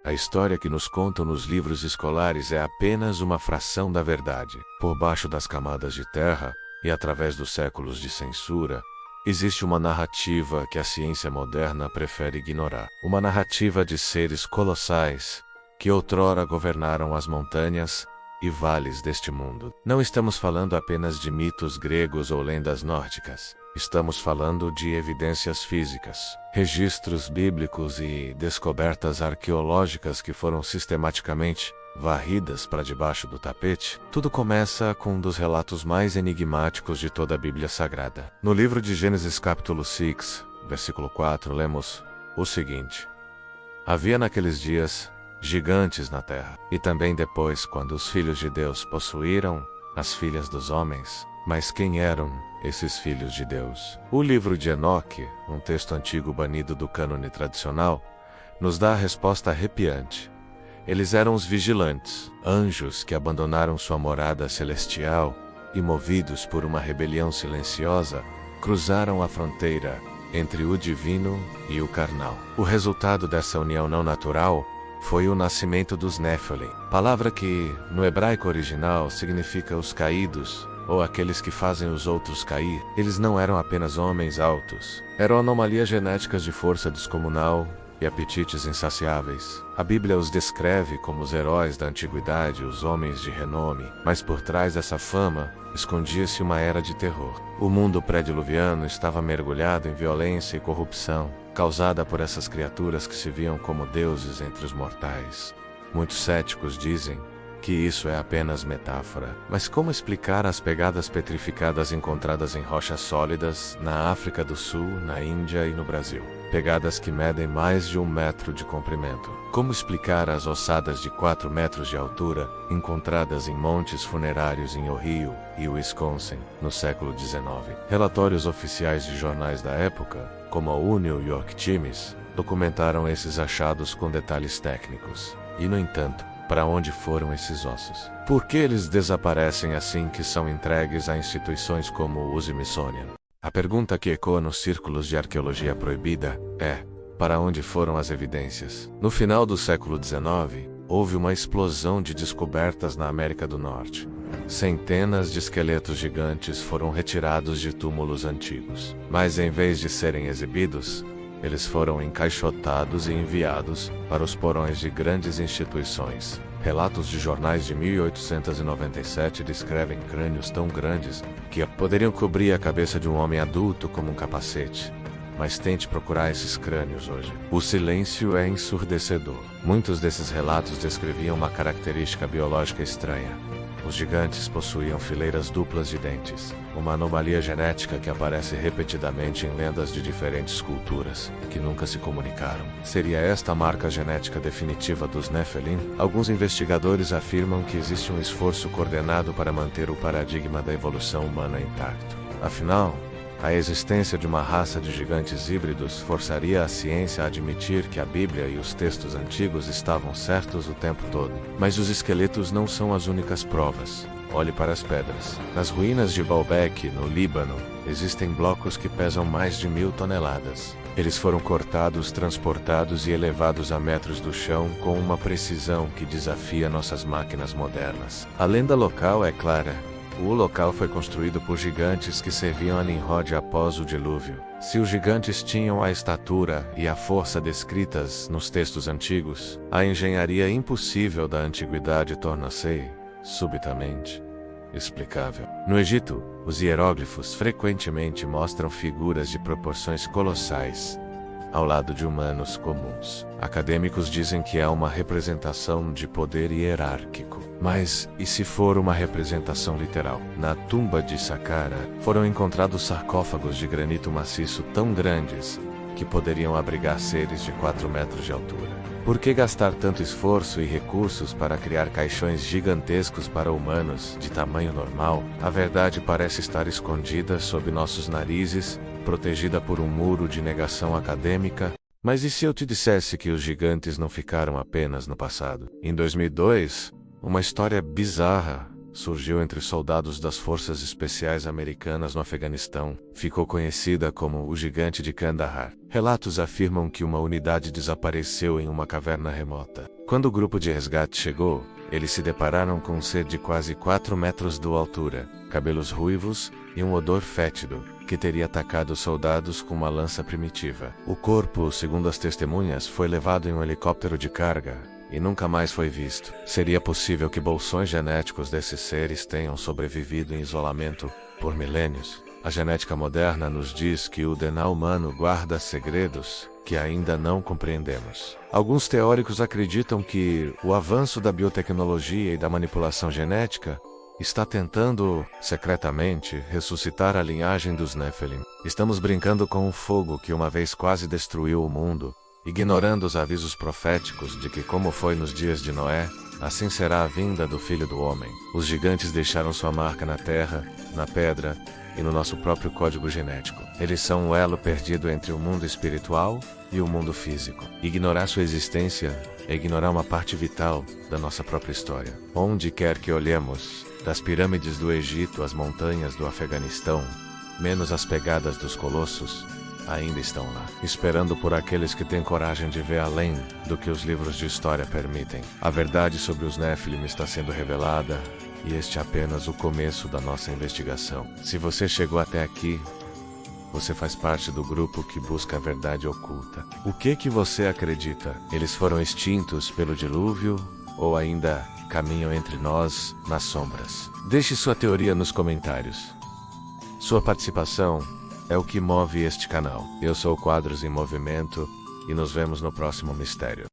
A história que nos contam nos livros escolares é apenas uma fração da verdade. Por baixo das camadas de terra, e através dos séculos de censura, existe uma narrativa que a ciência moderna prefere ignorar. Uma narrativa de seres colossais, que outrora governaram as montanhas e vales deste mundo. Não estamos falando apenas de mitos gregos ou lendas nórdicas. Estamos falando de evidências físicas, registros bíblicos e descobertas arqueológicas que foram sistematicamente varridas para debaixo do tapete. Tudo começa com um dos relatos mais enigmáticos de toda a Bíblia Sagrada. No livro de Gênesis capítulo 6, versículo 4, lemos o seguinte: Havia naqueles dias gigantes na terra, e também depois, quando os filhos de Deus possuíram as filhas dos homens. Mas quem eram esses filhos de Deus? O livro de Enoque, um texto antigo banido do cânone tradicional, nos dá a resposta arrepiante. Eles eram os vigilantes, anjos que abandonaram sua morada celestial e, movidos por uma rebelião silenciosa, cruzaram a fronteira entre o divino e o carnal. O resultado dessa união não natural foi o nascimento dos Nephilim, palavra que, no hebraico original, significa os caídos, ou aqueles que fazem os outros cair. Eles não eram apenas homens altos. Eram anomalias genéticas de força descomunal e apetites insaciáveis. A Bíblia os descreve como os heróis da antiguidade, os homens de renome, mas por trás dessa fama escondia-se uma era de terror. O mundo pré-diluviano estava mergulhado em violência e corrupção, causada por essas criaturas que se viam como deuses entre os mortais. Muitos céticos dizem que isso é apenas metáfora. Mas como explicar as pegadas petrificadas encontradas em rochas sólidas na África do Sul, na Índia e no Brasil? Pegadas que medem mais de 1 metro de comprimento. Como explicar as ossadas de 4 metros de altura encontradas em montes funerários em Ohio e Wisconsin no século XIX? Relatórios oficiais de jornais da época, como o New York Times, documentaram esses achados com detalhes técnicos. E, no entanto, para onde foram esses ossos? Por que eles desaparecem assim que são entregues a instituições como o Smithsonian? A pergunta que ecoa nos círculos de arqueologia proibida é: para onde foram as evidências? No final do século XIX, houve uma explosão de descobertas na América do Norte. Centenas de esqueletos gigantes foram retirados de túmulos antigos. Mas em vez de serem exibidos, eles foram encaixotados e enviados para os porões de grandes instituições. Relatos de jornais de 1897 descrevem crânios tão grandes que poderiam cobrir a cabeça de um homem adulto como um capacete. Mas tente procurar esses crânios hoje. O silêncio é ensurdecedor. Muitos desses relatos descreviam uma característica biológica estranha. Os gigantes possuíam fileiras duplas de dentes, uma anomalia genética que aparece repetidamente em lendas de diferentes culturas, que nunca se comunicaram. Seria esta a marca genética definitiva dos Nephilim? Alguns investigadores afirmam que existe um esforço coordenado para manter o paradigma da evolução humana intacto. Afinal, a existência de uma raça de gigantes híbridos forçaria a ciência a admitir que a Bíblia e os textos antigos estavam certos o tempo todo. Mas os esqueletos não são as únicas provas. Olhe para as pedras. Nas ruínas de Baalbek, no Líbano, existem blocos que pesam mais de 1000 toneladas. Eles foram cortados, transportados e elevados a metros do chão com uma precisão que desafia nossas máquinas modernas. A lenda local é clara. O local foi construído por gigantes que serviam a Nimrod após o dilúvio. Se os gigantes tinham a estatura e a força descritas nos textos antigos, a engenharia impossível da antiguidade torna-se, subitamente, explicável. No Egito, os hieróglifos frequentemente mostram figuras de proporções colossais, ao lado de humanos comuns. Acadêmicos dizem que é uma representação de poder hierárquico. Mas, e se for uma representação literal? Na tumba de Saqqara, foram encontrados sarcófagos de granito maciço tão grandes que poderiam abrigar seres de 4 metros de altura. Por que gastar tanto esforço e recursos para criar caixões gigantescos para humanos de tamanho normal? A verdade parece estar escondida sob nossos narizes, protegida por um muro de negação acadêmica. Mas e se eu te dissesse que os gigantes não ficaram apenas no passado? Em 2002, uma história bizarra surgiu entre soldados das Forças Especiais Americanas no Afeganistão. Ficou conhecida como o Gigante de Kandahar. Relatos afirmam que uma unidade desapareceu em uma caverna remota. Quando o grupo de resgate chegou, eles se depararam com um ser de quase 4 metros de altura, cabelos ruivos e um odor fétido, que teria atacado os soldados com uma lança primitiva. O corpo, segundo as testemunhas, foi levado em um helicóptero de carga e nunca mais foi visto. Seria possível que bolsões genéticos desses seres tenham sobrevivido em isolamento por milênios? A genética moderna nos diz que o DNA humano guarda segredos que ainda não compreendemos. Alguns teóricos acreditam que o avanço da biotecnologia e da manipulação genética está tentando, secretamente, ressuscitar a linhagem dos Nephilim. Estamos brincando com o fogo que uma vez quase destruiu o mundo, ignorando os avisos proféticos de que, como foi nos dias de Noé, assim será a vinda do Filho do Homem. Os gigantes deixaram sua marca na terra, na pedra e no nosso próprio código genético. Eles são um elo perdido entre o mundo espiritual e o mundo físico. Ignorar sua existência é ignorar uma parte vital da nossa própria história. Onde quer que olhemos, das pirâmides do Egito às montanhas do Afeganistão, menos as pegadas dos colossos, ainda estão lá, esperando por aqueles que têm coragem de ver além do que os livros de história permitem. A verdade sobre os Nephilim está sendo revelada, e este é apenas o começo da nossa investigação. Se você chegou até aqui, você faz parte do grupo que busca a verdade oculta. O que você acredita? Eles foram extintos pelo dilúvio ou ainda caminham entre nós nas sombras? Deixe sua teoria nos comentários. Sua participação é o que move este canal. Eu sou Quadros em Movimento e nos vemos no próximo mistério.